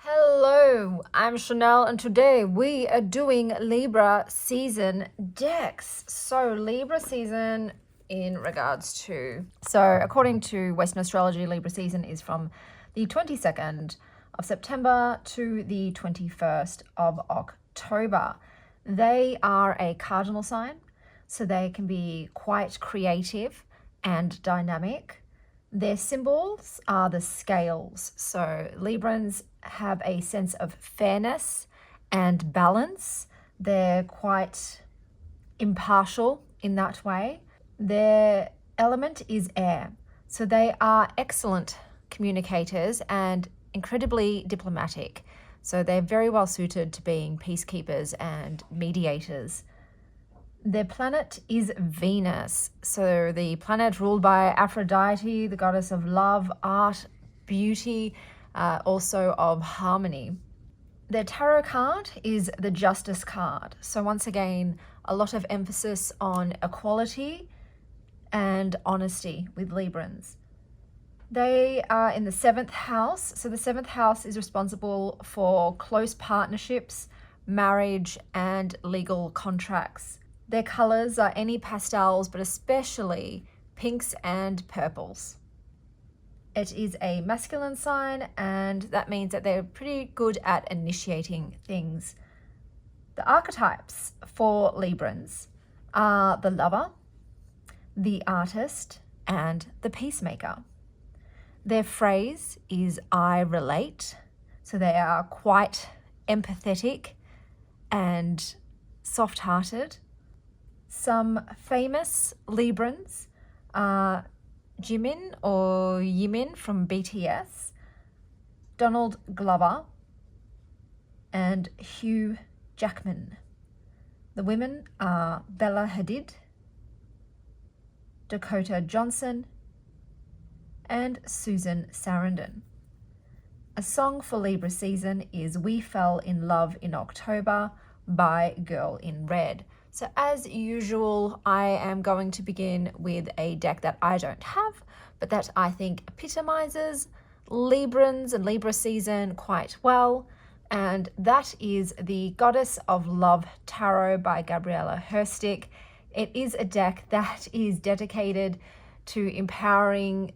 Hello, I'm Chanel and today we are doing Libra season decks. So Libra season in regards to, according to Western astrology, Libra season is from the 22nd of September to the 21st of October. They are a cardinal sign, so they can be quite creative and dynamic. Their symbols are the scales. So Librans have a sense of fairness and balance. They're quite impartial in that way. Their element is air. So they are excellent communicators and incredibly diplomatic. So they're very well suited to being peacekeepers and mediators. Their planet is Venus. So the planet ruled by Aphrodite, the goddess of love, art, beauty, also of harmony. Their tarot card is the Justice card. So once again, a lot of emphasis on equality and honesty with Librans. They are in the 7th house. So the 7th house is responsible for close partnerships, marriage, and legal contracts. Their colors are any pastels, but especially pinks and purples. It is a masculine sign, and that means that they're pretty good at initiating things. The archetypes for Librans are the lover, the artist, and the peacemaker. Their phrase is I relate, so they are quite empathetic and soft-hearted. Some famous Librans are Jimin or Yimin from BTS, Donald Glover, and Hugh Jackman. The women are Bella Hadid, Dakota Johnson, and Susan Sarandon. A song for Libra season is We Fell in Love in October by Girl in Red. So as usual, I am going to begin with a deck that I don't have, but that I think epitomizes Librans and Libra season quite well. And that is the Goddess of Love Tarot by Gabriella Herstick. It is a deck that is dedicated to empowering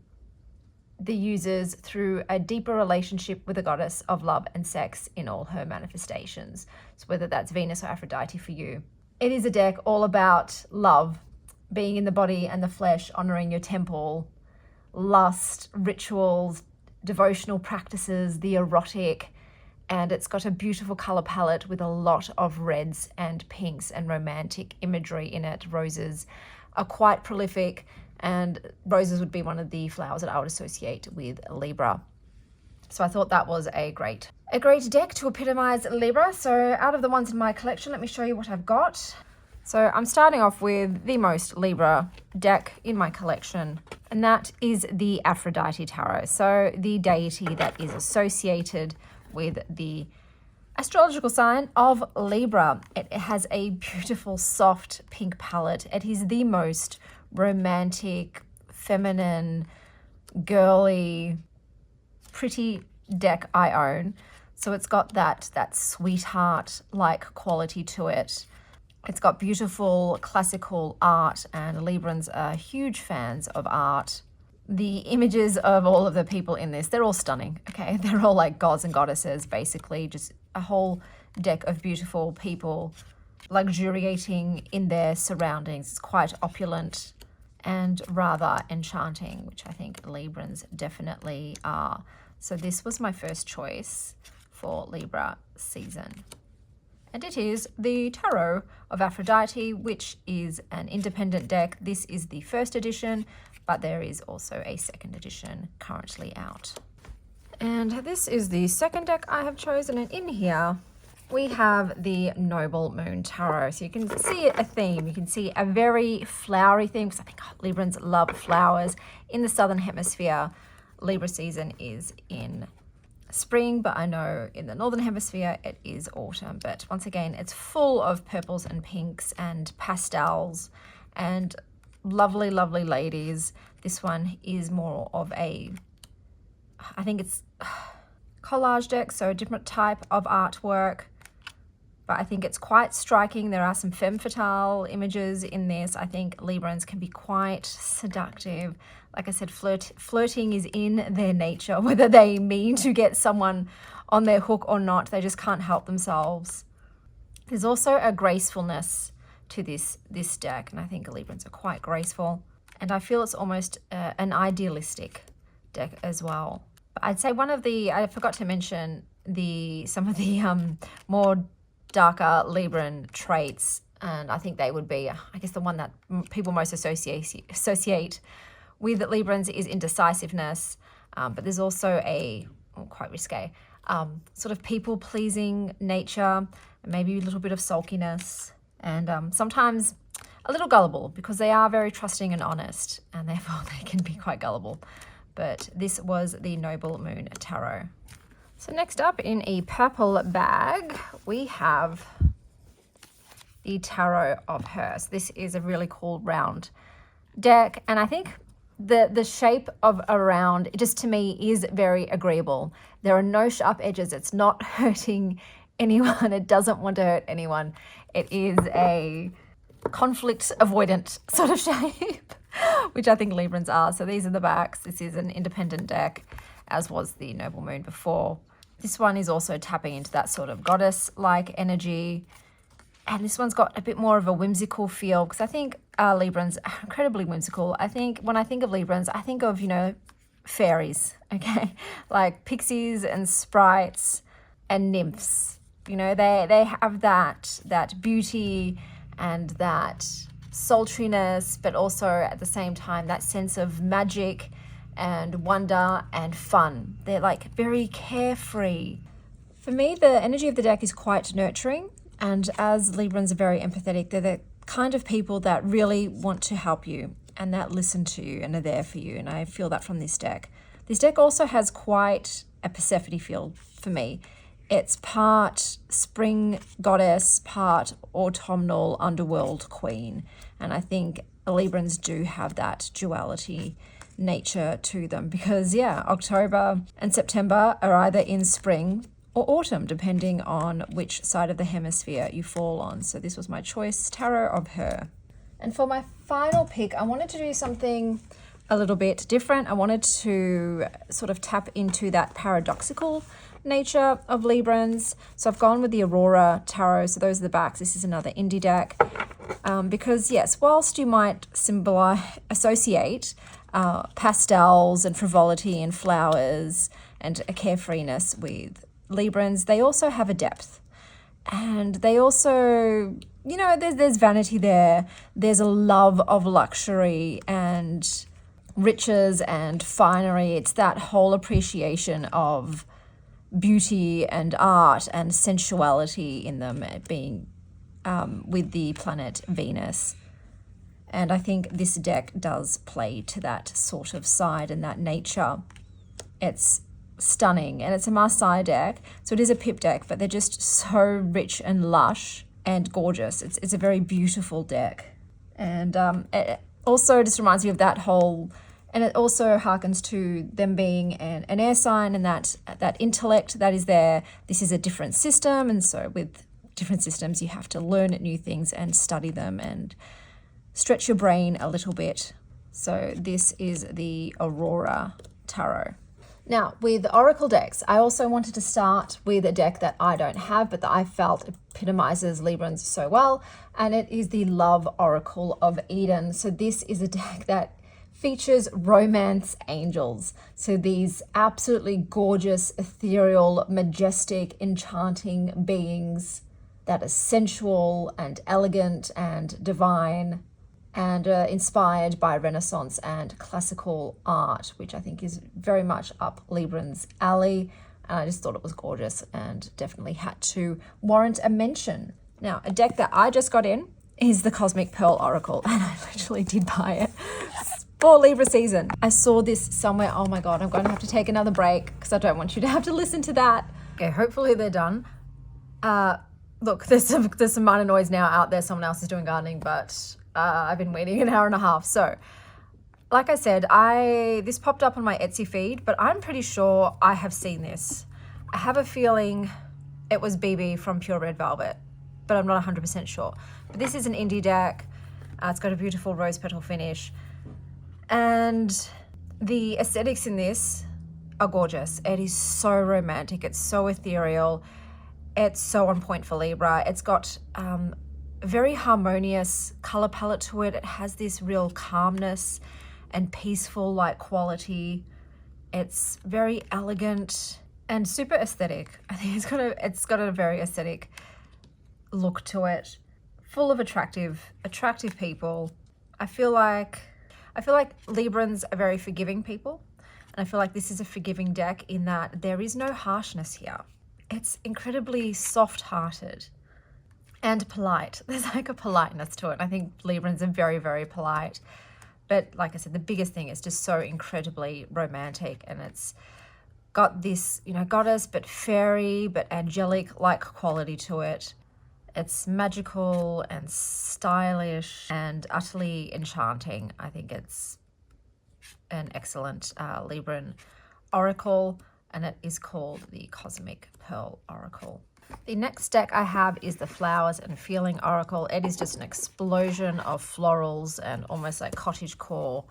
the users through a deeper relationship with the goddess of love and sex in all her manifestations. So whether that's Venus or Aphrodite for you. It is a deck all about love, being in the body and the flesh, honoring your temple, lust, rituals, devotional practices, the erotic, and it's got a beautiful color palette with a lot of reds and pinks and romantic imagery in it. Roses are quite prolific, and roses would be one of the flowers that I would associate with Libra. So I thought that was a great deck to epitomize Libra. So out of the ones in my collection, let me show you what I've got. So I'm starting off with the most Libra deck in my collection, and that is the Aphrodite Tarot. So the deity that is associated with the astrological sign of Libra. It has a beautiful soft pink palette. It is the most romantic, feminine, girly, pretty deck I own. So it's got that sweetheart-like quality to it. It's got beautiful classical art, and Librans are huge fans of art. The images of all of the people in this, they're all stunning, okay? They're all like gods and goddesses, basically, just a whole deck of beautiful people luxuriating in their surroundings. It's quite opulent and rather enchanting, which I think Librans definitely are. So this was my first choice for Libra season. And it is the Tarot of Aphrodite, which is an independent deck. This is the first edition, but there is also a second edition currently out. And this is the second deck I have chosen, and in here we have the Noble Moon Tarot. So you can see a theme. You can see a very flowery theme, because I think Librans love flowers. In the Southern Hemisphere, Libra season is in spring, but I know in the Northern Hemisphere it is autumn. But once again, it's full of purples and pinks and pastels and lovely, lovely ladies. This one is more of a, I think it's collage deck, so a different type of artwork. But I think it's quite striking. There are some femme fatale images in this. I think Librans can be quite seductive. Like I said, flirting is in their nature, whether they mean to get someone on their hook or not. They just can't help themselves. There's also a gracefulness to this deck, and I think Librans are quite graceful. And I feel it's almost an idealistic deck as well. But I'd say I forgot to mention some of the more darker Libran traits, and I think they would be, I guess, the one that people most associate with Librans is indecisiveness, but there's also quite risque, sort of people-pleasing nature, maybe a little bit of sulkiness, and sometimes a little gullible, because they are very trusting and honest, and therefore they can be quite gullible. But this was the Noble Moon Tarot. So next up, in a purple bag, we have the Tarot of Her. So this is a really cool round deck, and I think the shape of a round, just to me, is very agreeable. There are no sharp edges. It's not hurting anyone. It doesn't want to hurt anyone. It is a conflict avoidant sort of shape, which I think Librans are. So these are the backs. This is an independent deck, as was the Noble Moon before. This one is also tapping into that sort of goddess-like energy. And this one's got a bit more of a whimsical feel, because I think Librans are incredibly whimsical. I think when I think of Librans, I think of, fairies, okay? Like pixies and sprites and nymphs. They have that beauty and that sultriness, but also at the same time that sense of magic and wonder and fun. They're like very carefree. For me, the energy of the deck is quite nurturing, and as Librans are very empathetic, they're the kind of people that really want to help you and that listen to you and are there for you, and I feel that from this deck. This deck also has quite a Persephone feel for me. It's part spring goddess, part autumnal underworld queen, and I think Librans do have that duality nature to them, because October and September are either in spring or autumn, depending on which side of the hemisphere you fall on. So this was my choice, Tarot of Her. And for my final pick, I wanted to do something a little bit different. I wanted to sort of tap into that paradoxical nature of Librans. So I've gone with the Aurora Tarot. So those are the backs. This is another indie deck. Because yes, whilst you might associate pastels and frivolity and flowers and a carefreeness with Librans, they also have a depth, and they also, there's vanity there. There's a love of luxury and riches and finery. It's that whole appreciation of beauty and art and sensuality in them, being with the planet Venus. And I think this deck does play to that sort of side and that nature. It's stunning, and it's a Marseille deck, so it is a pip deck, but they're just so rich and lush and gorgeous. It's a very beautiful deck, and it also just reminds me of that whole, and it also harkens to them being an air sign, and that intellect that is there. This is a different system, and so with different systems you have to learn new things and study them and stretch your brain a little bit. So this is the Aurora Tarot. Now, with Oracle decks, I also wanted to start with a deck that I don't have, but that I felt epitomizes Librans so well, and it is the Love Oracle of Eden. So this is a deck that features romance angels. So these absolutely gorgeous, ethereal, majestic, enchanting beings that are sensual and elegant and divine, and inspired by Renaissance and classical art, which I think is very much up Librans' alley. And I just thought it was gorgeous and definitely had to warrant a mention. Now, a deck that I just got in is the Cosmic Pearl Oracle, and I literally did buy it for Libra season. I saw this somewhere. Oh my God, I'm going to have to take another break because I don't want you to have to listen to that. Okay, hopefully they're done. Look, there's some minor noise now out there. Someone else is doing gardening, but I've been waiting an hour and a half. So, like I said, this popped up on my Etsy feed, but I'm pretty sure I have seen this I have a feeling it was BB from Pure Red Velvet, but I'm not 100% sure. But this is an indie deck. It's got a beautiful rose petal finish. And the aesthetics in this are gorgeous. It is so romantic. It's so ethereal. It's so on point for Libra. It's got a very harmonious color palette to it. It has this real calmness and peaceful like quality. It's very elegant and super aesthetic. I think it's got a very aesthetic look to it, full of attractive people. I feel like Librans are very forgiving people, and I feel like this is a forgiving deck in that there is no harshness here. It's incredibly soft-hearted and polite. There's like a politeness to it. I think Librans are very, very polite. But like I said, the biggest thing is just so incredibly romantic, and it's got this, you know, goddess, but fairy, but angelic-like quality to it. It's magical and stylish and utterly enchanting. I think it's an excellent Libran oracle, and it is called the Cosmic Pearl Oracle. The next deck I have is the Flowers and Feeling Oracle. It is just an explosion of florals and almost like cottagecore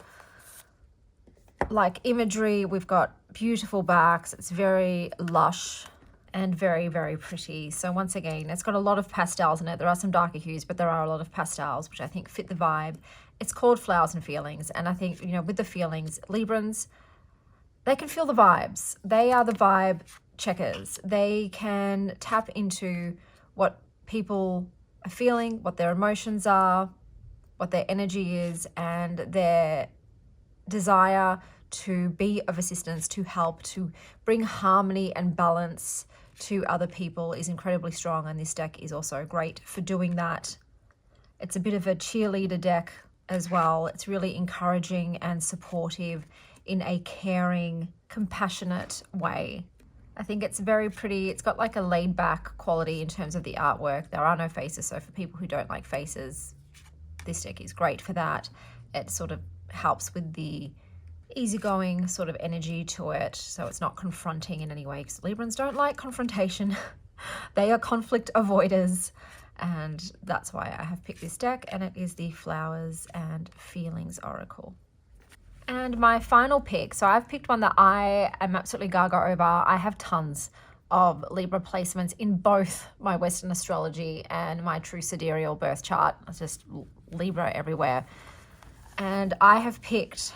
like imagery. We've got beautiful backs. It's very lush and very, very pretty. So once again, it's got a lot of pastels in it. There are some darker hues, but there are a lot of pastels, which I think fit the vibe. It's called Flowers and Feelings. And I think, you know, with the feelings, Librans, they can feel the vibes. They are the vibe checkers. They can tap into what people are feeling, what their emotions are, what their energy is, and their desire to be of assistance, to help, to bring harmony and balance to other people is incredibly strong, and this deck is also great for doing that. It's a bit of a cheerleader deck as well. It's really encouraging and supportive in a caring, compassionate way. I think it's very pretty. It's got like a laid back quality in terms of the artwork. There are no faces, so for people who don't like faces, this deck is great for that. It sort of helps with the easygoing sort of energy to it, so it's not confronting in any way, because Librans don't like confrontation. They are conflict avoiders, and that's why I have picked this deck, and it is the Flowers and Feelings Oracle. And my final pick, so I've picked one that I am absolutely gaga over. I have tons of Libra placements in both my Western astrology and my true sidereal birth chart. It's just Libra everywhere. And I have picked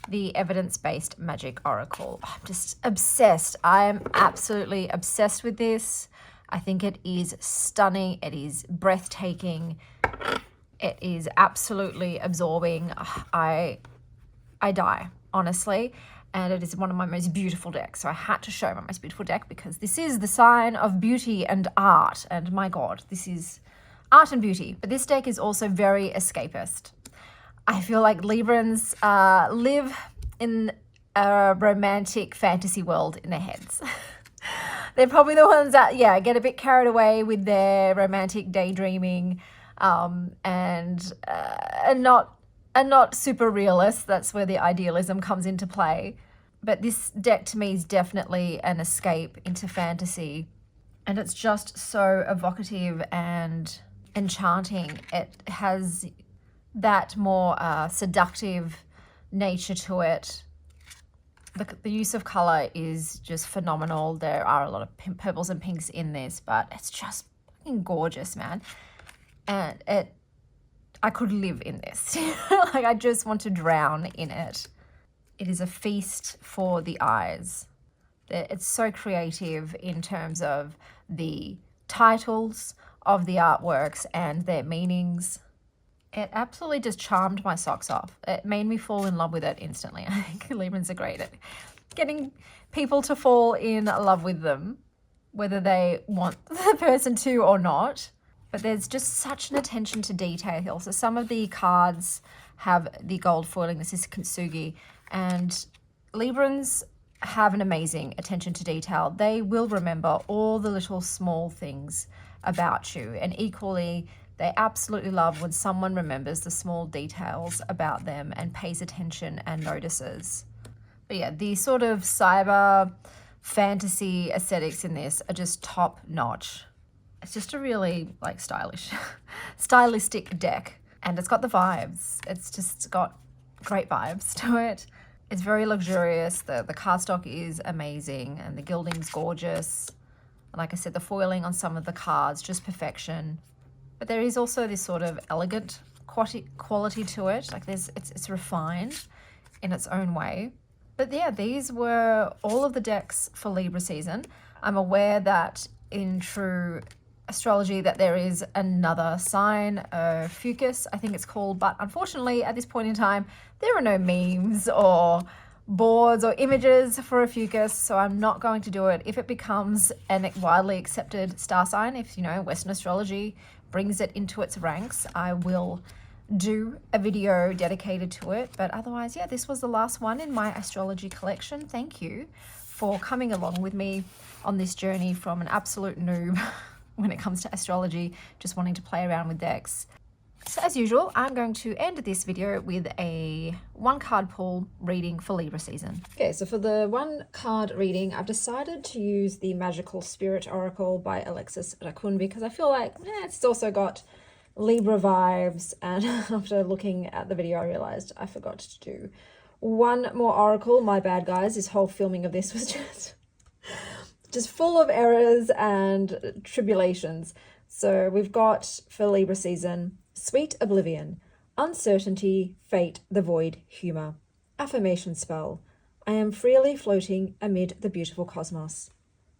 the Evidence-Based Magic Oracle. I'm just obsessed. I am absolutely obsessed with this. I think it is stunning. It is breathtaking. It is absolutely absorbing. I die, honestly. And it is one of my most beautiful decks. So I had to show my most beautiful deck because this is the sign of beauty and art. And my God, this is art and beauty. But this deck is also very escapist. I feel like Librans live in a romantic fantasy world in their heads. They're probably the ones that, get a bit carried away with their romantic daydreaming, and not super realist. That's where the idealism comes into play. But this deck to me is definitely an escape into fantasy, and it's just so evocative and enchanting. It has that more seductive nature to it. The use of color is just phenomenal. There are a lot of purples and pinks in this, but it's just fucking gorgeous, man. And I could live in this. Like, I just want to drown in it. It is a feast for the eyes. It's so creative in terms of the titles of the artworks and their meanings. It absolutely just charmed my socks off. It made me fall in love with it instantly. I think Librans are great at getting people to fall in love with them, whether they want the person to or not. But there's just such an attention to detail. So some of the cards have the gold foiling. This is kintsugi. And Librans have an amazing attention to detail. They will remember all the little small things about you. And equally, they absolutely love when someone remembers the small details about them and pays attention and notices. But yeah, the sort of cyber fantasy aesthetics in this are just top notch. It's just a really like stylistic deck, and it's got the vibes. It's just got great vibes to it. It's very luxurious. The cardstock is amazing and the gilding's gorgeous. Like I said, the foiling on some of the cards, just perfection. But there is also this sort of elegant quality to it. Like it's refined in its own way. But yeah, these were all of the decks for Libra season. I'm aware that in true astrology that there is another sign, Fucus, I think it's called, but unfortunately at this point in time there are no memes or boards or images for a Fucus, so I'm not going to do it. If it becomes a widely accepted star sign, if Western astrology brings it into its ranks, I will do a video dedicated to it. But otherwise, yeah, this was the last one in my astrology collection. Thank you for coming along with me on this journey from an absolute noob when it comes to astrology, just wanting to play around with decks. So as usual, I'm going to end this video with a 1-card pull reading for Libra season. Okay, so for the 1-card reading, I've decided to use the Magical Spirit Oracle by Alexis Racun because I feel like it's also got Libra vibes, and after looking at the video I realized I forgot to do one more oracle. My bad, guys. This whole filming of this was just full of errors and tribulations. So we've got for Libra season, Sweet Oblivion, Uncertainty, Fate, the Void, Humor. Affirmation spell, I am freely floating amid the beautiful cosmos.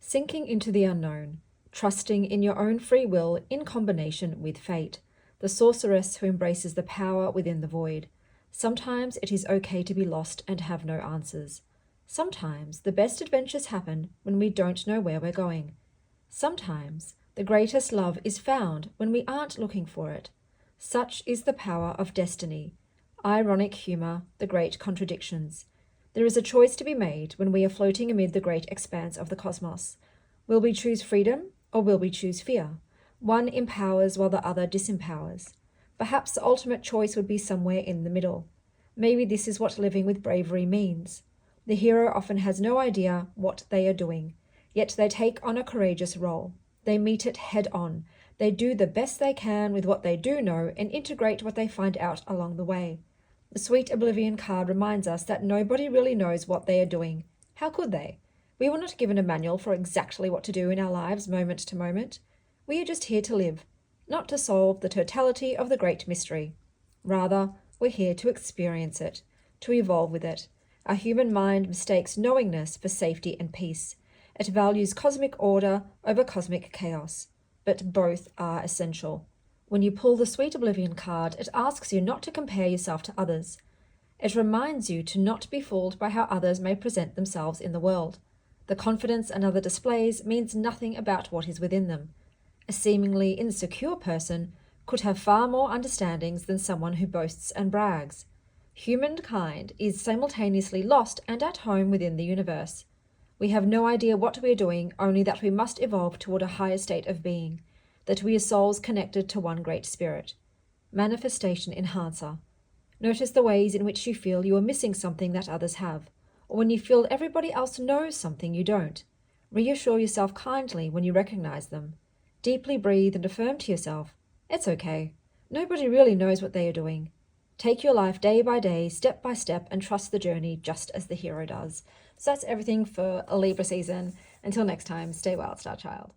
Sinking into the unknown, trusting in your own free will in combination with fate, the sorceress who embraces the power within the void. Sometimes it is okay to be lost and have no answers. Sometimes the best adventures happen when we don't know where we're going. Sometimes the greatest love is found when we aren't looking for it. Such is the power of destiny. Ironic humor, the great contradictions. There is a choice to be made when we are floating amid the great expanse of the cosmos. Will we choose freedom or will we choose fear? One empowers while the other disempowers. Perhaps the ultimate choice would be somewhere in the middle. Maybe this is what living with bravery means. The hero often has no idea what they are doing, yet they take on a courageous role. They meet it head on. They do the best they can with what they do know and integrate what they find out along the way. The Sweet Oblivion card reminds us that nobody really knows what they are doing. How could they? We were not given a manual for exactly what to do in our lives moment to moment. We are just here to live, not to solve the totality of the great mystery. Rather, we're here to experience it, to evolve with it. Our human mind mistakes knowingness for safety and peace. It values cosmic order over cosmic chaos, but both are essential. When you pull the Sweet Oblivion card, it asks you not to compare yourself to others. It reminds you to not be fooled by how others may present themselves in the world. The confidence another displays means nothing about what is within them. A seemingly insecure person could have far more understandings than someone who boasts and brags. Humankind is simultaneously lost and at home within the universe. We have no idea what we are doing, only that we must evolve toward a higher state of being, that we are souls connected to one great spirit. Manifestation enhancer. Notice the ways in which you feel you are missing something that others have, or when you feel everybody else knows something you don't. Reassure yourself kindly when you recognize them. Deeply breathe and affirm to yourself, it's okay. Nobody really knows what they are doing. Take your life day by day, step by step, and trust the journey just as the hero does. So that's everything for a Libra season. Until next time, stay wild, Star Child.